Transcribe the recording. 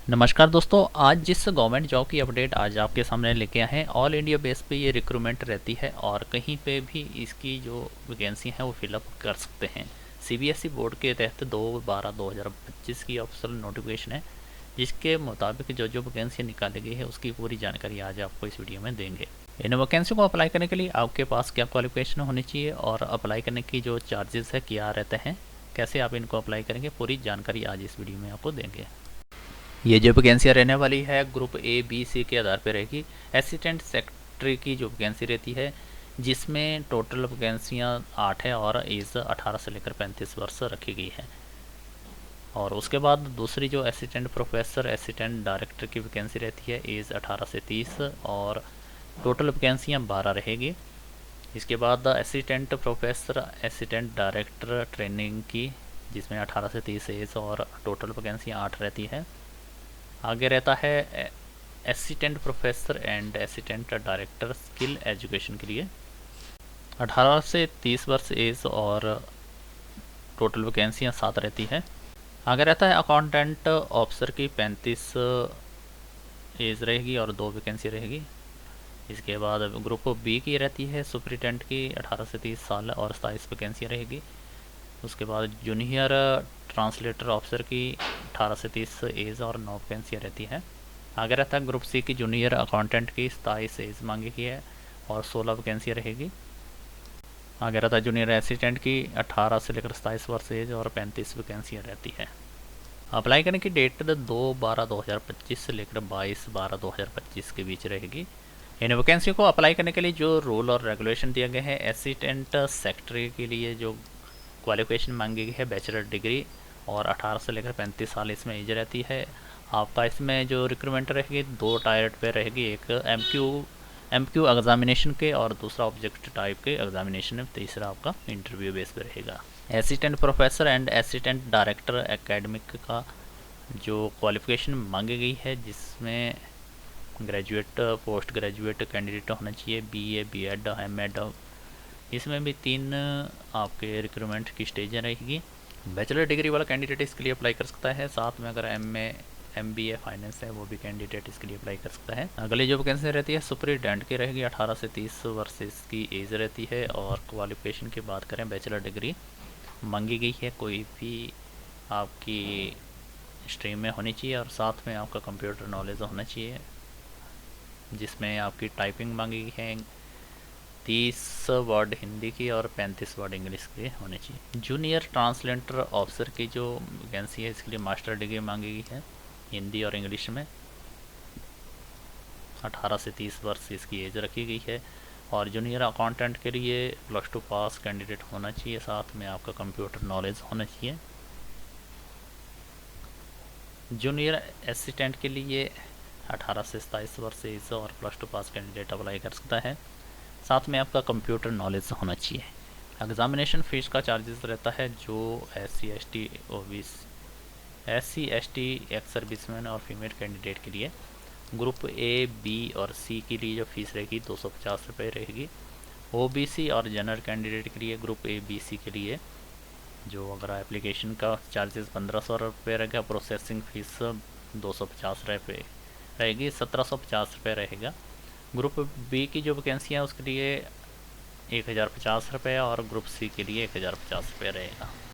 नमस्कार दोस्तों, आज जिस गवर्नमेंट जॉब की अपडेट आज आपके सामने लेके आए हैं, ऑल इंडिया बेस पे ये रिक्रूटमेंट रहती है और कहीं पे भी इसकी जो वैकेंसी है वो फिलअप कर सकते हैं। सीबीएसई बोर्ड के तहत 2/12/2025 की ऑफिशियल नोटिफिकेशन है, जिसके मुताबिक जो जो वैकेंसी निकाली गई है उसकी पूरी जानकारी आज आपको इस वीडियो में देंगे। इन वैकेंसी को अप्लाई करने के लिए आपके पास क्या क्वालिफिकेशन होनी चाहिए और अप्लाई करने की जो चार्जेस है क्या रहते हैं, कैसे आप इनको अप्लाई करेंगे, पूरी जानकारी आज इस वीडियो में आपको देंगे। ये जो वैकेंसियाँ रहने वाली है ग्रुप ए बी सी के आधार पर रहेगी। असिस्टेंट सेक्रेटरी की जो वैकेंसी रहती है, जिसमें टोटल वैकेंसियाँ 8 है और एज 18 से लेकर 35 वर्ष रखी गई है। और उसके बाद दूसरी जो असिस्टेंट प्रोफेसर असिस्टेंट डायरेक्टर की वैकेंसी रहती है, एज 18 से 30 और टोटल वैकेंसियाँ 12 रहेगी। इसके बाद assistant professor assistant director training की, जिसमें 18 से 30 एज और टोटल वैकेंसियाँ 8 रहती है। आगे रहता है assistant professor and assistant director skill education के लिए, 18 से 30 वर्ष एज और टोटल वैकेंसियाँ 7 रहती है। आगे रहता है अकाउंटेंट ऑफिसर की, 35 एज रहेगी और 2 वैकेंसी रहेगी। इसके बाद ग्रुप बी की रहती है सुपरिटेंडेंट की, 18 से 30 साल और 27 वैकेंसियाँ रहेगी। उसके बाद जूनियर ट्रांसलेटर ऑफिसर की 18 से 30 एज और 9 वैकेंसियाँ रहती है। आगे रहता है ग्रुप सी की जूनियर अकाउंटेंट की, 27 एज मांगी की है और 16 वैकेंसियाँ रहेगी। आगे रहता है जूनियर असिस्टेंट की, 18 से लेकर 27 वर्ष एज और 35 वैकेंसियाँ रहती है। अप्लाई करने की डेट 2/12/2025 से लेकर 22/12/2025 के बीच रहेगी। इन वैकेंसी को अप्लाई करने के लिए जो रूल और रेगुलेशन दिए गए हैं, असिस्टेंट सेक्रेटरी के लिए जो क्वालिफिकेशन मांगी गई है बैचलर डिग्री और 18 से लेकर 35 साल इसमें एज रहती है। आपका इसमें जो रिक्रूटमेंट रहेगी 2 टायर पे रहेगी, एक एमक्यू एग्जामिनेशन के और दूसरा ऑब्जेक्ट टाइप के एग्जामिनेशन में, तीसरा आपका इंटरव्यू बेस पे रहेगा। Assistant professor and assistant director academic का जो क्वालिफिकेशन मांगी गई है, जिसमें ग्रेजुएट पोस्ट ग्रेजुएट कैंडिडेट होना चाहिए, बीए बीएड एमएड। इसमें भी 3 आपके रिक्रूटमेंट की स्टेजें रहेगी। बैचलर डिग्री वाला कैंडिडेट इसके लिए अप्लाई कर सकता है, साथ में अगर MBA फाइनेंस है वो भी कैंडिडेट इसके लिए अप्लाई कर सकता है। अगली जो वैकेंसी रहती है सुपरिटेंडेंट की रहेगी, 18 से 30 वर्ष की एज रहती है और क्वालिफिकेशन की बात करें बैचलर डिग्री मांगी गई है, कोई भी आपकी स्ट्रीम में होनी चाहिए और साथ में आपका कंप्यूटर नॉलेज होना चाहिए, जिसमें आपकी टाइपिंग मांगी गई है 30 वर्ड हिंदी की और 35 वर्ड इंग्लिश के होने चाहिए। जूनियर ट्रांसलेटर ऑफिसर की जो वैकेंसी है, इसके लिए मास्टर डिग्री मांगी गई है हिंदी और इंग्लिश में, 18 से 30 वर्ष इसकी एज रखी गई है। और जूनियर अकाउंटेंट के लिए +2 पास कैंडिडेट होना चाहिए, साथ में आपका कंप्यूटर नॉलेज होना चाहिए। जूनियर असिस्टेंट के लिए 18 से 27 वर्ष एज और +2 पास कैंडिडेट अप्लाई कर सकता है, साथ में आपका कंप्यूटर नॉलेज होना चाहिए। एग्जामिनेशन फ़ीस का चार्जेस रहता है जो SC ST एक्स सर्विसमैन और फीमेल कैंडिडेट के लिए, ग्रुप A B और C के लिए जो फीस रहेगी 250 रुपये रहेगी। OBC और जनरल कैंडिडेट के लिए ग्रुप A B C के लिए जो अगर एप्लीकेशन का चार्जेस 1500 रुपये रहेगा, प्रोसेसिंग फ़ीस 250 रुपये रहेगी, 1750 रुपये रहेगा। ग्रुप बी की जो वैकेंसी है उसके लिए 1050 रुपये और ग्रुप सी के लिए 1050 रुपये रहेगा।